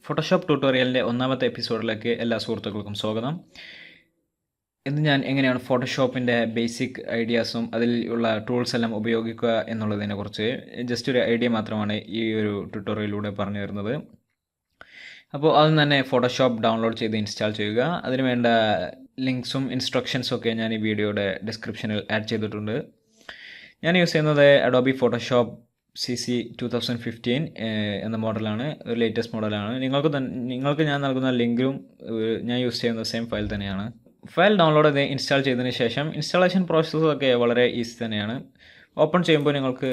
Photoshop ട്യൂട്ടോറിയലിൻ്റെ ഒന്നാമത്തെ എപ്പിസോഡിലേക്ക് എല്ലാ സുഹൃത്തുക്കൾക്കും സ്വാഗതം. ഇന്ന് ഞാൻ എങ്ങനെയാണ് ഫോട്ടോഷോപ്പിൻ്റെ ബേസിക് ഐഡിയാസും അതിൽ ഉള്ള ടൂൾസ് എല്ലാം ഉപയോഗിക്കുക എന്നുള്ളതിനെക്കുറിച്ച് ജസ്റ്റ് ഒരു ഐഡിയ മാത്രമാണ് ഈ ഒരു ട്യൂട്ടോറിയലിലൂടെ പറഞ്ഞു തരുന്നത്. അപ്പോൾ ആദ്യം തന്നെ ഫോട്ടോഷോപ്പ് ഡൗൺലോഡ് ചെയ്ത് ഇൻസ്റ്റാൾ ചെയ്യുക. അതിന് വേണ്ട ലിങ്ക്സും ഇൻസ്ട്രക്ഷൻസും ഒക്കെ ഞാൻ ഈ വീഡിയോയുടെ ഡിസ്ക്രിപ്ഷനിൽ ആഡ് ചെയ്തിട്ടുണ്ട്. ഞാൻ യൂസ് ചെയ്യുന്നത് അഡോബി ഫോട്ടോഷോപ്പ് CC 2015 എന്ന മോഡലാണ്, ഒരു ലേറ്റസ്റ്റ് മോഡലാണ്. നിങ്ങൾക്ക് ഞാൻ നൽകുന്ന ലിങ്കിലും ഞാൻ യൂസ് ചെയ്യുന്ന സെയിം ഫയൽ തന്നെയാണ്. ഫയൽ ഡൗൺലോഡ് ചെയ്ത് ഇൻസ്റ്റാൾ ചെയ്തതിന് ശേഷം ഇൻസ്റ്റാളേഷൻ പ്രോസസ്സൊക്കെ വളരെ ഈസി തന്നെയാണ്. ഓപ്പൺ ചെയ്യുമ്പോൾ നിങ്ങൾക്ക്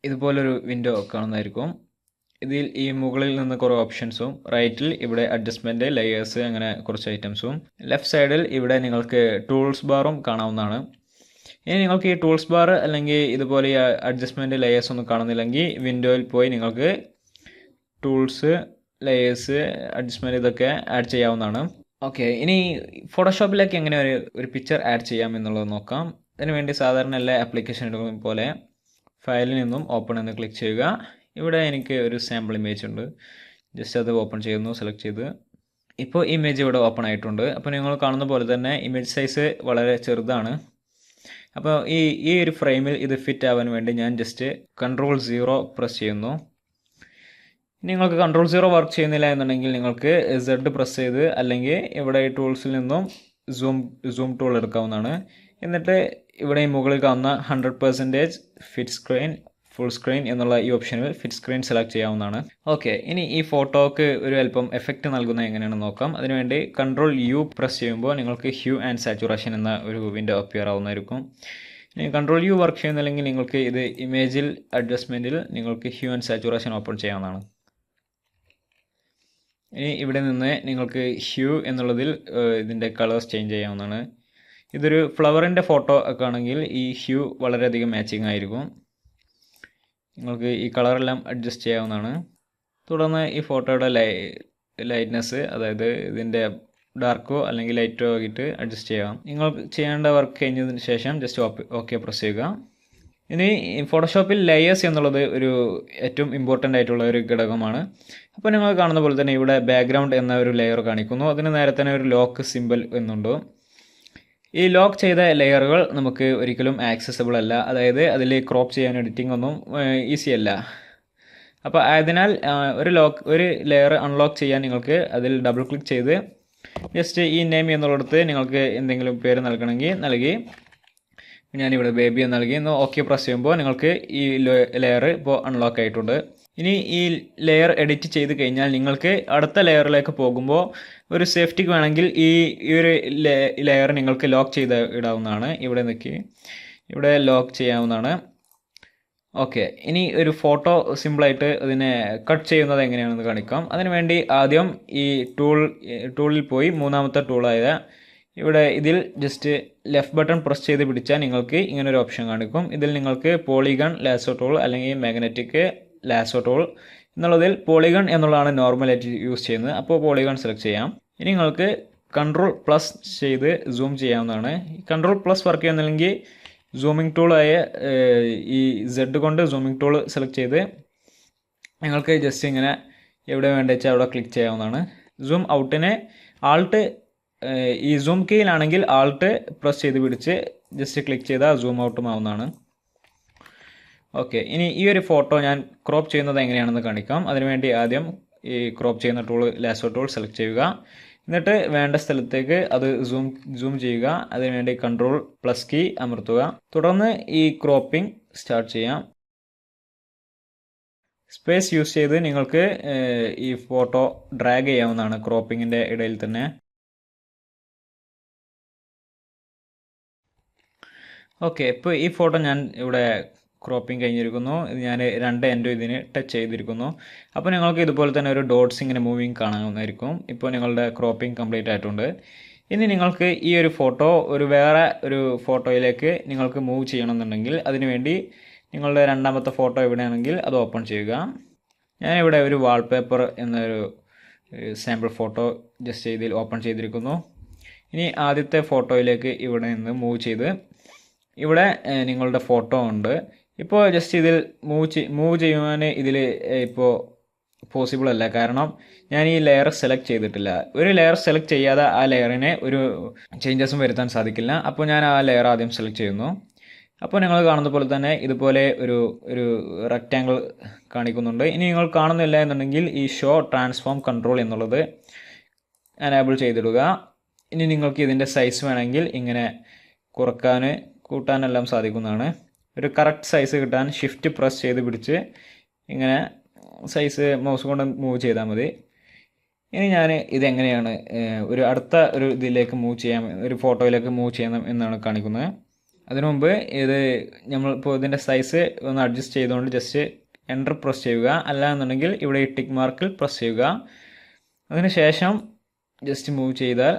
ഇതുപോലൊരു വിൻഡോ കാണുന്നതായിരിക്കും. ഇതിൽ ഈ മുകളിൽ നിന്ന് കുറേ ഓപ്ഷൻസും, റൈറ്റിൽ ഇവിടെ അഡ്ജസ്റ്റ്മെൻറ്റ്, ലെയേഴ്സ്, അങ്ങനെ കുറച്ച് ഐറ്റംസും, ലെഫ്റ്റ് സൈഡിൽ ഇവിടെ നിങ്ങൾക്ക് ടൂൾസ് ബാറും കാണാവുന്നതാണ്. ഇനി നിങ്ങൾക്ക് ഈ ടൂൾസ് ബാർ അല്ലെങ്കിൽ ഇതുപോലെ ഈ അഡ്ജസ്റ്റ്മെൻറ്റ് ലെയേഴ്സ് ഒന്നും കാണുന്നില്ലെങ്കിൽ വിൻഡോയിൽ പോയി നിങ്ങൾക്ക് ടൂൾസ്, ലെയേഴ്സ്, അഡ്ജസ്റ്റ്മെൻറ്റ് ഇതൊക്കെ ആഡ് ചെയ്യാവുന്നതാണ്. ഓക്കെ, ഇനി ഫോട്ടോഷോപ്പിലേക്ക് എങ്ങനെ ഒരു പിക്ചർ ആഡ് ചെയ്യാം എന്നുള്ളത് നോക്കാം. അതിനുവേണ്ടി സാധാരണ എല്ലാ ആപ്ലിക്കേഷനുകളും പോലെ ഫയലിൽ നിന്നും ഓപ്പൺ എന്ന് ക്ലിക്ക് ചെയ്യുക. ഇവിടെ എനിക്ക് ഒരു സാമ്പിൾ ഇമേജ് ഉണ്ട്. ജസ്റ്റ് അത് ഓപ്പൺ ചെയ്യുന്നു, സെലക്ട് ചെയ്ത്. ഇപ്പോൾ ഇമേജ് ഇവിടെ ഓപ്പൺ ആയിട്ടുണ്ട്. അപ്പോൾ നിങ്ങൾ കാണുന്ന പോലെ തന്നെ ഇമേജ് സൈസ് വളരെ ചെറുതാണ്. അപ്പോൾ ഈ ഒരു ഫ്രെയിമിൽ ഇത് ഫിറ്റ് ആവാൻ വേണ്ടി ഞാൻ ജസ്റ്റ് Ctrl+0 പ്രസ് ചെയ്യുന്നു. നിങ്ങൾക്ക് Ctrl+0 വർക്ക് ചെയ്യുന്നില്ല എന്നുണ്ടെങ്കിൽ നിങ്ങൾക്ക് Z പ്രസ് ചെയ്ത് അല്ലെങ്കിൽ ഇവിടെ ഈ ടൂൾസിൽ നിന്നും സൂം ടൂൾ എടുക്കാവുന്നതാണ്. എന്നിട്ട് ഇവിടെ ഈ മുകളിൽ കാണുന്ന 100% ഫിറ്റ് സ്ക്രീൻ, ഫുൾ സ്ക്രീൻ എന്നുള്ള ഈ ഓപ്ഷനിൽ ഫിറ്റ് സ്ക്രീൻ സെലക്ട് ചെയ്യാവുന്നതാണ്. ഓക്കെ, ഇനി ഈ ഫോട്ടോക്ക് ഒരു അല്പം എഫക്റ്റ് നൽകുന്നത് എങ്ങനെയാണെന്ന് നോക്കാം. അതിനുവേണ്ടി Ctrl+U പ്രസ് ചെയ്യുമ്പോൾ നിങ്ങൾക്ക് ഹ്യൂ ആൻഡ് സാച്ചുറേഷൻ എന്ന ഒരു വിൻഡോ അപ്പിയർ ആവുന്നതായിരിക്കും. ഇനി Ctrl+U വർക്ക് ചെയ്യുന്നില്ലെങ്കിൽ നിങ്ങൾക്ക് ഇത് ഇമേജിൽ അഡ്ജസ്റ്റ്മെൻറ്റിൽ നിങ്ങൾക്ക് ഹ്യൂ ആൻഡ് സാച്ചുറേഷൻ ഓപ്പൺ ചെയ്യാവുന്നതാണ്. ഇനി ഇവിടെ നിന്ന് നിങ്ങൾക്ക് ഹ്യൂ എന്നുള്ളതിൽ ഇതിൻ്റെ കളേഴ്സ് ചേഞ്ച് ചെയ്യാവുന്നതാണ്. ഇതൊരു ഫ്ലവറിൻ്റെ ഫോട്ടോ ഒക്കെ ആണെങ്കിൽ ഈ ഹ്യൂ വളരെയധികം മാച്ചിങ് ആയിരിക്കും. നിങ്ങൾക്ക് ഈ കളറെല്ലാം അഡ്ജസ്റ്റ് ചെയ്യാവുന്നതാണ്. തുടർന്ന് ഈ ഫോട്ടോയുടെ ലൈറ്റ്നെസ്, അതായത് ഇതിൻ്റെ ഡാർക്കോ അല്ലെങ്കിൽ ലൈറ്റോ ആക്കിയിട്ട് അഡ്ജസ്റ്റ് ചെയ്യാം. നിങ്ങൾ ചെയ്യേണ്ട വർക്ക് കഴിഞ്ഞതിന് ശേഷം ജസ്റ്റ് ഓക്കെ പ്രസ് ചെയ്യുക. ഇനി ഫോട്ടോഷോപ്പിൽ ലെയേഴ്സ് എന്നുള്ളത് ഒരു ഏറ്റവും ഇമ്പോർട്ടൻ്റ് ആയിട്ടുള്ള ഒരു ഘടകമാണ്. അപ്പോൾ നിങ്ങൾ കാണുന്ന പോലെ തന്നെ ഇവിടെ ബാക്ക്ഗ്രൗണ്ട് എന്ന ഒരു ലെയർ കാണിക്കുന്നു. അതിന് നേരെ തന്നെ ഒരു ലോക്ക് സിമ്പിൾ എന്നുണ്ട്. ഈ ലോക്ക് ചെയ്ത ലെയറുകൾ നമുക്ക് ഒരിക്കലും ആക്സസിബിൾ അല്ല, അതായത് അതിൽ ക്രോപ്പ് ചെയ്യാൻ എഡിറ്റിംഗ് ഒന്നും ഈസി അല്ല. അപ്പോൾ അതിനാൽ ഒരു ലെയർ അൺലോക്ക് ചെയ്യാൻ നിങ്ങൾക്ക് അതിൽ ഡബിൾ ക്ലിക്ക് ചെയ്ത് ജസ്റ്റ് ഈ നെയിം എന്നുള്ളിടത്ത് നിങ്ങൾക്ക് എന്തെങ്കിലും പേര് നൽകണമെങ്കിൽ നൽകി. ഞാനിവിടെ ബേബി എന്ന് നൽകി. ഓക്കെ പ്രസ് ചെയ്യുമ്പോൾ നിങ്ങൾക്ക് ഈ ലെയർ ഇപ്പോൾ അൺലോക്ക് ആയിട്ടുണ്ട്. ഇനി ഈ ലെയർ എഡിറ്റ് ചെയ്ത് കഴിഞ്ഞാൽ നിങ്ങൾക്ക് അടുത്ത ലെയറിലേക്ക് പോകുമ്പോൾ ഒരു സേഫ്റ്റിക്ക് വേണമെങ്കിൽ ഈ ഒരു ലെയർ നിങ്ങൾക്ക് ലോക്ക് ചെയ്ത് ഇടാവുന്നതാണ്. ഇവിടെ ലോക്ക് ചെയ്യാവുന്നതാണ്. ഓക്കെ, ഇനി ഒരു ഫോട്ടോ സിമ്പിളായിട്ട് അതിനെ കട്ട് ചെയ്യുന്നത് എങ്ങനെയാണെന്ന് കാണിക്കാം. അതിനുവേണ്ടി ആദ്യം ഈ ടൂളിൽ പോയി മൂന്നാമത്തെ ടൂളായ ഇതിൽ ജസ്റ്റ് ലെഫ്റ്റ് ബട്ടൺ പ്രസ് ചെയ്ത് പിടിച്ചാൽ നിങ്ങൾക്ക് ഇങ്ങനൊരു ഓപ്ഷൻ കാണിക്കും. ഇതിൽ നിങ്ങൾക്ക് പോളിഗൺ ലാസോ ടൂൾ അല്ലെങ്കിൽ മാഗ്നറ്റിക് ലാസോ ടൂൾ എന്നുള്ളതിൽ പോളിഗൺ എന്നുള്ളതാണ് നോർമലായിട്ട് യൂസ് ചെയ്യുന്നത്. അപ്പോൾ പോളിഗൺ സെലക്ട് ചെയ്യാം. ഇനി നിങ്ങൾക്ക് Ctrl+ ചെയ്ത് സൂം ചെയ്യാവുന്നതാണ്. Ctrl+ വർക്ക് ചെയ്യുന്നില്ലെങ്കിൽ സൂമിംഗ് ടൂളായ ഈ Z കൊണ്ട് സൂമിംഗ് ടൂൾ സെലക്ട് ചെയ്ത് നിങ്ങൾക്ക് ജസ്റ്റ് ഇങ്ങനെ എവിടെ വേണ്ട വെച്ചാൽ അവിടെ ക്ലിക്ക് ചെയ്യാവുന്നതാണ്. സൂം ഔട്ടിനെ ഈ സൂം കീയിലാണെങ്കിൽ ആൾട്ട് പ്രസ് ചെയ്ത് പിടിച്ച് ജസ്റ്റ് ക്ലിക്ക് ചെയ്താൽ സൂം ഔട്ടും ആവുന്നതാണ്. ഓക്കെ, ഇനി ഈ ഒരു ഫോട്ടോ ഞാൻ ക്രോപ്പ് ചെയ്യുന്നത് എങ്ങനെയാണെന്ന് കാണിക്കാം. അതിനുവേണ്ടി ആദ്യം ഈ ക്രോപ്പ് ചെയ്യുന്ന ടൂൾ ലാസോ ടൂൾ സെലക്ട് ചെയ്യുക. എന്നിട്ട് വേണ്ട സ്ഥലത്തേക്ക് അത് സൂം ചെയ്യുക. അതിനുവേണ്ടി Ctrl+ കീ അമർത്തുക. തുടർന്ന് ഈ ക്രോപ്പിംഗ് സ്റ്റാർട്ട് ചെയ്യാം. സ്പേസ് യൂസ് ചെയ്ത് നിങ്ങൾക്ക് ഈ ഫോട്ടോ ഡ്രാഗ് ചെയ്യാവുന്നതാണ് ക്രോപ്പിങ്ങിൻ്റെ ഇടയിൽ തന്നെ. ഓക്കെ, ഇപ്പോൾ ഈ ഫോട്ടോ ഞാൻ ഇവിടെ ക്രോപ്പിംഗ് കഴിഞ്ഞിരിക്കുന്നു. ഞാൻ 2 എൻഡും ഇതിന് ടച്ച് ചെയ്തിരിക്കുന്നു. അപ്പോൾ നിങ്ങൾക്ക് ഇതുപോലെ തന്നെ ഒരു ഡോട്ട്സ് ഇങ്ങനെ മൂവിങ് കാണാവുന്നതായിരിക്കും. ഇപ്പോൾ നിങ്ങളുടെ ക്രോപ്പിംഗ് കംപ്ലീറ്റ് ആയിട്ടുണ്ട്. ഇനി നിങ്ങൾക്ക് ഈ ഒരു ഫോട്ടോ വേറെ ഒരു ഫോട്ടോയിലേക്ക് നിങ്ങൾക്ക് മൂവ് ചെയ്യണമെന്നുണ്ടെങ്കിൽ അതിനുവേണ്ടി നിങ്ങളുടെ രണ്ടാമത്തെ ഫോട്ടോ എവിടെയാണെങ്കിൽ അത് ഓപ്പൺ ചെയ്യുക. ഞാനിവിടെ ഒരു വാൾപേപ്പർ എന്നൊരു സാമ്പിൾ ഫോട്ടോ ജസ്റ്റ് ഇതിൽ ഓപ്പൺ ചെയ്തിരിക്കുന്നു. ഇനി ആദ്യത്തെ ഫോട്ടോയിലേക്ക് ഇവിടെ നിന്ന് മൂവ് ചെയ്ത് ഇവിടെ നിങ്ങളുടെ ഫോട്ടോ ഉണ്ട്. ഇപ്പോൾ ജസ്റ്റ് ഇതിൽ മൂവ് ചെയ്യുവാൻ ഇതിൽ ഇപ്പോൾ പോസിബിൾ അല്ല, കാരണം ഞാൻ ഈ ലെയർ സെലക്ട് ചെയ്തിട്ടില്ല. ഒരു ലെയർ സെലക്ട് ചെയ്യാതെ ആ ലെയറിനെ ഒരു ചേഞ്ചസും വരുത്താൻ സാധിക്കില്ല. അപ്പോൾ ഞാൻ ആ ലെയർ ആദ്യം സെലക്ട് ചെയ്യുന്നു. അപ്പോൾ നിങ്ങൾ കാണുന്ന പോലെ തന്നെ ഇതുപോലെ ഒരു റെക്റ്റാങ്കിൾ കാണിക്കുന്നുണ്ട്. ഇനി നിങ്ങൾ കാണുന്നില്ല എന്നുണ്ടെങ്കിൽ ഈ ഷോ ട്രാൻസ്ഫോം കൺട്രോൾ എന്നുള്ളത് എനേബിൾ ചെയ്തിടുക. ഇനി നിങ്ങൾക്ക് ഇതിൻ്റെ സൈസ് വേണമെങ്കിൽ ഇങ്ങനെ കുറക്കാൻ കൂട്ടാനെല്ലാം സാധിക്കുന്നതാണ്. ഒരു കറക്റ്റ് സൈസ് കിട്ടാൻ ഷിഫ്റ്റ് പ്രസ് ചെയ്ത് പിടിച്ച് ഇങ്ങനെ സൈസ് മൗസ് കൊണ്ട് മൂവ് ചെയ്താൽ മതി. ഇനി ഞാൻ ഇതെങ്ങനെയാണ് അടുത്ത ഇതിലേക്ക് മൂവ് ചെയ്യാം, ഒരു ഫോട്ടോയിലേക്ക് മൂവ് ചെയ്യണം എന്നാണ് കാണിക്കുന്നത്. അതിനു മുമ്പ് നമ്മളിപ്പോൾ ഇതിൻ്റെ സൈസ് ഒന്ന് അഡ്ജസ്റ്റ് ചെയ്തുകൊണ്ട് ജസ്റ്റ് എൻ്റർ പ്രസ് ചെയ്യുക. അല്ല എന്നുണ്ടെങ്കിൽ ഇവിടെ ഈ ടിക്ക് മാർക്കിൽ പ്രസ് ചെയ്യുക. അതിനുശേഷം ജസ്റ്റ് മൂവ് ചെയ്താൽ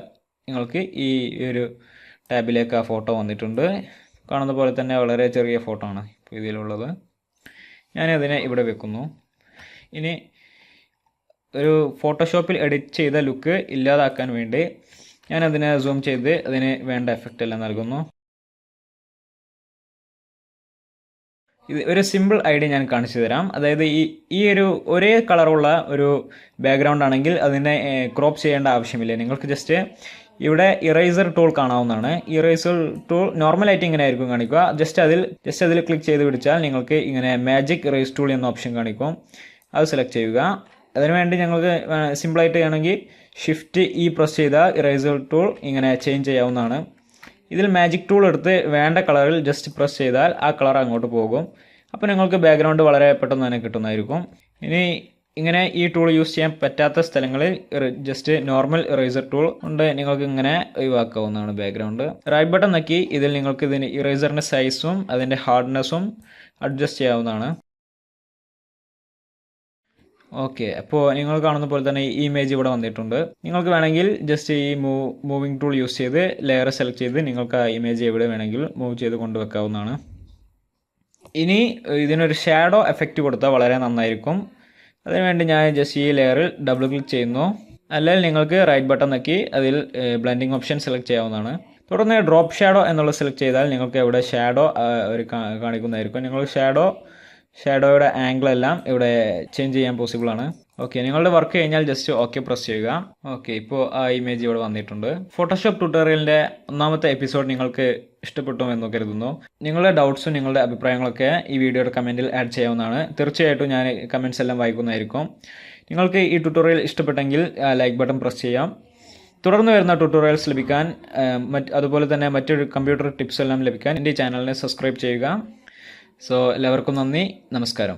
നിങ്ങൾക്ക് ഈ ഒരു ടാബിലേക്ക് ആ ഫോട്ടോ വന്നിട്ടുണ്ട്. കാണുന്ന പോലെ തന്നെ വളരെ ചെറിയ ഫോട്ടോ ആണ് ഇപ്പോൾ ഇതിലുള്ളത്. ഞാനതിനെ ഇവിടെ വെക്കുന്നു. ഇനി ഒരു ഫോട്ടോഷോപ്പിൽ എഡിറ്റ് ചെയ്ത ലുക്ക് ഇല്ലാതാക്കാൻ വേണ്ടി ഞാനതിനെ സൂം ചെയ്ത് അതിന് വേണ്ട എഫക്റ്റ് എല്ലാം നൽകുന്നു. ഇത് ഒരു സിമ്പിൾ ഐഡിയ ഞാൻ കാണിച്ചു തരാം. അതായത് ഈ ഒരേ കളറുള്ള ഒരു ബാക്ക്ഗ്രൗണ്ട് ആണെങ്കിൽ അതിനെ ക്രോപ്പ് ചെയ്യേണ്ട ആവശ്യമില്ല. നിങ്ങൾക്ക് ജസ്റ്റ് ഇവിടെ ഇറേസർ ടൂൾ കാണാവുന്നതാണ്. ഇറേസർ ടൂൾ നോർമലായിട്ട് ഇങ്ങനെ ആയിരിക്കും കാണിക്കുക. ജസ്റ്റ് അതിൽ ക്ലിക്ക് ചെയ്ത് പിടിച്ചാൽ നിങ്ങൾക്ക് ഇങ്ങനെ മാജിക് ഇറേസ് ടൂൾ എന്ന ഓപ്ഷൻ കാണിക്കും. അത് സെലക്ട് ചെയ്യുക. അതിനുവേണ്ടി ഞങ്ങൾക്ക് സിമ്പിളായിട്ട് ആണെങ്കിൽ ഷിഫ്റ്റ് പ്രസ് ചെയ്താൽ ഇറേസർ ടൂൾ ഇങ്ങനെ ചേഞ്ച് ചെയ്യാവുന്നതാണ്. ഇതിൽ മാജിക് ടൂൾ എടുത്ത് വേണ്ട കളറിൽ ജസ്റ്റ് പ്രസ് ചെയ്താൽ ആ കളർ അങ്ങോട്ട് പോകും. അപ്പോൾ നിങ്ങൾക്ക് ബാക്ക്ഗ്രൗണ്ട് വളരെ പെട്ടെന്ന് തന്നെ കിട്ടുന്നതായിരിക്കും. ഇനി ഇങ്ങനെ ഈ ടൂൾ യൂസ് ചെയ്യാൻ പറ്റാത്ത സ്ഥലങ്ങളിൽ ജസ്റ്റ് നോർമൽ ഇറേസർ ടൂൾ കൊണ്ട് നിങ്ങൾക്ക് ഇങ്ങനെ ഒഴിവാക്കാവുന്നതാണ് ബാക്ക്ഗ്രൗണ്ട്. റൈറ്റ് ബട്ടൺ നോക്കി ഇതിൽ നിങ്ങൾക്ക് ഇറേസറിൻ്റെ സൈസും അതിൻ്റെ ഹാർഡ്നെസ്സും അഡ്ജസ്റ്റ് ചെയ്യാവുന്നതാണ്. ഓക്കെ, അപ്പോൾ നിങ്ങൾ കാണുന്ന പോലെ തന്നെ ഈ ഇമേജ് ഇവിടെ വന്നിട്ടുണ്ട്. നിങ്ങൾക്ക് വേണമെങ്കിൽ ജസ്റ്റ് ഈ മൂവിങ് ടൂൾ യൂസ് ചെയ്ത് ലെയർ സെലക്ട് ചെയ്ത് നിങ്ങൾക്ക് ആ ഇമേജ് എവിടെ വേണമെങ്കിൽ മൂവ് ചെയ്ത് കൊണ്ടുവെക്കാവുന്നതാണ്. ഇനി ഇതിനൊരു ഷാഡോ എഫക്റ്റ് കൊടുത്താൽ വളരെ നന്നായിരിക്കും. അതിനുവേണ്ടി ഞാൻ ജസ്റ്റ് ഈ ലെയറിൽ ഡബിൾ ക്ലിക്ക് ചെയ്യുന്നു. അല്ലെങ്കിൽ നിങ്ങൾക്ക് റൈറ്റ് ബട്ടൺ നോക്കി അതിൽ ബ്ലെൻഡിങ് ഓപ്ഷൻ സെലക്ട് ചെയ്യാവുന്നതാണ്. തുടർന്ന് ഡ്രോപ്പ് ഷാഡോ എന്നുള്ളത് സെലക്ട് ചെയ്താൽ നിങ്ങൾക്ക് ഇവിടെ ഷാഡോ കാണിക്കുന്നതായിരിക്കും. നിങ്ങൾ ഷാഡോയുടെ ആംഗിൾ എല്ലാം ഇവിടെ ചേഞ്ച് ചെയ്യാൻ പോസിബിൾ ആണ്. ഓക്കെ, നിങ്ങളുടെ വർക്ക് കഴിഞ്ഞാൽ ജസ്റ്റ് ഓക്കെ പ്രസ് ചെയ്യുക. ഓക്കെ, ഇപ്പോൾ ആ ഇമേജ് ഇവിടെ വന്നിട്ടുണ്ട്. ഫോട്ടോഷോപ്പ് ട്യൂട്ടോറിയലിൻ്റെ ഒന്നാമത്തെ എപ്പിസോഡ് നിങ്ങൾക്ക് ഇഷ്ടപ്പെട്ടു എന്ന് കരുതുന്നു. നിങ്ങളുടെ ഡൗട്ട്സും നിങ്ങളുടെ അഭിപ്രായങ്ങളൊക്കെ ഈ വീഡിയോയുടെ കമൻറ്റിൽ ആഡ് ചെയ്യാവുന്നതാണ്. തീർച്ചയായിട്ടും ഞാൻ കമൻറ്റ്സ് എല്ലാം വായിക്കുന്നതായിരിക്കും. നിങ്ങൾക്ക് ഈ ട്യൂട്ടോറിയൽ ഇഷ്ടപ്പെട്ടെങ്കിൽ ലൈക്ക് ബട്ടൺ പ്രസ് ചെയ്യാം. തുടർന്ന് വരുന്ന ട്യൂട്ടോറിയൽസ് ലഭിക്കാൻ അതുപോലെ തന്നെ മറ്റൊരു കമ്പ്യൂട്ടർ ടിപ്സ് എല്ലാം ലഭിക്കാൻ എൻ്റെ ചാനലിനെ സബ്സ്ക്രൈബ് ചെയ്യുക. സോ എല്ലാവർക്കും നന്ദി, നമസ്കാരം.